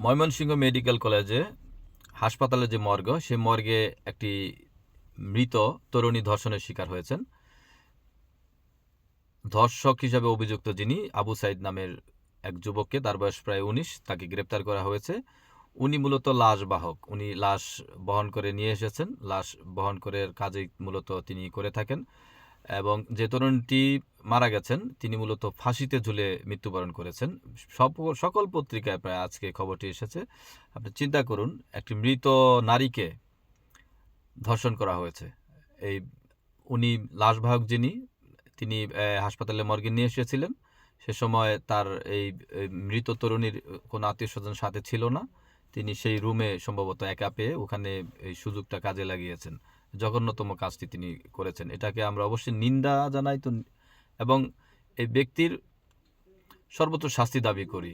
Mymensingh medical কলেজে হাসপাতালে যে মর্গ, সে মর্গে একটি মৃত তরুণী ধর্ষণের শিকার হয়েছেন। ধর্ষক হিসাবে অভিযুক্ত যিনি আবু সাইদ নামের এক যুবককে, তার বয়স প্রায় 19, তাকে গ্রেপ্তার করা হয়েছে। উনি মূলত লাশ বাহক, উনি লাশ বহন করে নিয়ে এসেছেন, লাশ বহন করে কাজই মূলত তিনি করে থাকেন। এবং যে তরুণটি মারা গেছেন তিনি মূলত ফাঁসিতে ঝুলে মৃত্যুবরণ করেছেন। সকল পত্রিকায় প্রায় আজকে খবরটি এসেছে। আপনি চিন্তা করুন, একটি মৃত নারীকে ধর্ষণ করা হয়েছে। এই উনি লাশবাহক যিনি, তিনি হাসপাতালে মর্গে নিয়ে এসেছিলেন। সে সময় তার এই মৃত তরুণীর কোনো আত্মীয় স্বজন সাথে ছিল না। তিনি সেই রুমে সম্ভবত একা পেয়ে ওখানে এই সুযোগটা কাজে লাগিয়েছেন। জঘন্যতম কাজটি তিনি করেছেন। এটাকে আমরা অবশ্যই নিন্দা জানাই তো, এবং এই ব্যক্তির সর্বোচ্চ শাস্তি দাবি করি।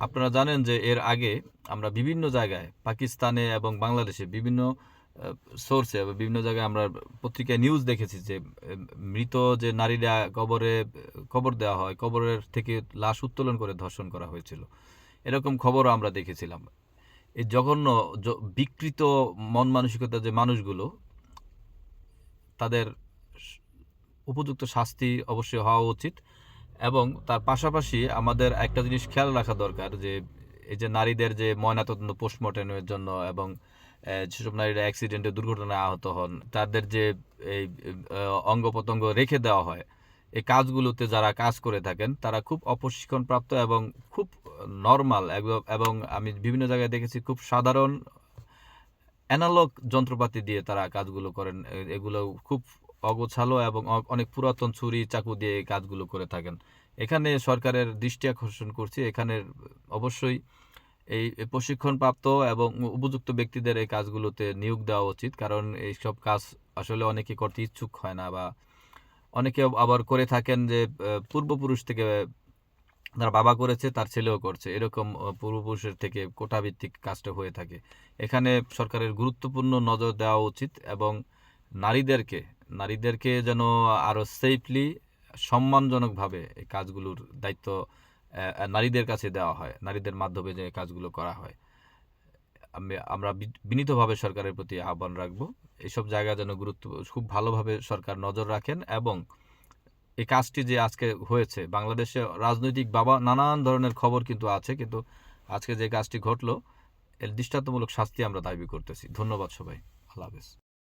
আপনারা জানেন যে এর আগে আমরা বিভিন্ন জায়গায়, পাকিস্তানে এবং বাংলাদেশে বিভিন্ন সোর্সে, বিভিন্ন জায়গায় আমরা পত্রিকায় নিউজ দেখেছি যে মৃত যে নারীরা কবর দেওয়া হয়, কবরের থেকে লাশ উত্তোলন করে ধর্ষণ করা হয়েছিল। এরকম খবরও আমরা দেখেছিলাম। এই জঘন্য বিকৃত মন মানসিকতার যে মানুষগুলো, তাদের উপযুক্ত শাস্তি অবশ্যই হওয়া উচিত। এবং তার পাশাপাশি আমাদের একটা জিনিস খেয়াল রাখা দরকার, যে এই যে নারীদের যে ময়নাতদন্ত পোস্টমর্টেমের জন্য, এবং যেসব নারীরা অ্যাক্সিডেন্টে দুর্ঘটনায় আহত হন, তাদের যে এই অঙ্গ প্রত্যঙ্গ রেখে দেওয়া হয়, এই কাজগুলোতে যারা কাজ করে থাকেন তারা খুব অপ্রশিক্ষণপ্রাপ্ত এবং খুব নর্মাল, এবং আমি বিভিন্ন জায়গায় দেখেছি খুব সাধারণ অ্যানালগ যন্ত্রপাতি দিয়ে তারা কাজগুলো করেন। এগুলো খুব অগোছালো এবং অনেক পুরাতন ছুরি চাকু দিয়ে এই কাজগুলো করে থাকেন। এখানে সরকারের দৃষ্টি আকর্ষণ করছি, এখানে অবশ্যই এই প্রশিক্ষণপ্রাপ্ত এবং উপযুক্ত ব্যক্তিদের এই কাজগুলোতে নিয়োগ দেওয়া উচিত। কারণ এইসব কাজ আসলে অনেকে করতে ইচ্ছুক হয় না, বা অনেকে আবার করে থাকেন যে পূর্বপুরুষ থেকে, তার বাবা করেছে তার ছেলেও করছে, এরকম পূর্বপুরুষের থেকে কোটাভিত্তিক কাজটা হয়ে থাকে। এখানে সরকারের গুরুত্বপূর্ণ নজর দেওয়া উচিত, এবং নারীদেরকে যেন আরও সেফলি, সম্মানজনকভাবে এই কাজগুলোর দায়িত্ব নারীদের কাছে দেওয়া হয়, নারীদের মাধ্যমে যে কাজগুলো করা হয়। আমরা বিনীতভাবে সরকারের প্রতি আহ্বান রাখবো, এইসব জায়গা যেন খুব ভালোভাবে সরকার নজর রাখেন। এবং এই কাজটি যে আজকে হয়েছে, বাংলাদেশে রাজনৈতিক নানান ধরনের খবর কিন্তু আছে, কিন্তু আজকে যে কাজটি ঘটলো, এর দৃষ্টান্তমূলক শাস্তি আমরা দাবি করতেছি। ধন্যবাদ সবাই। আল্লাহ হাফেজ।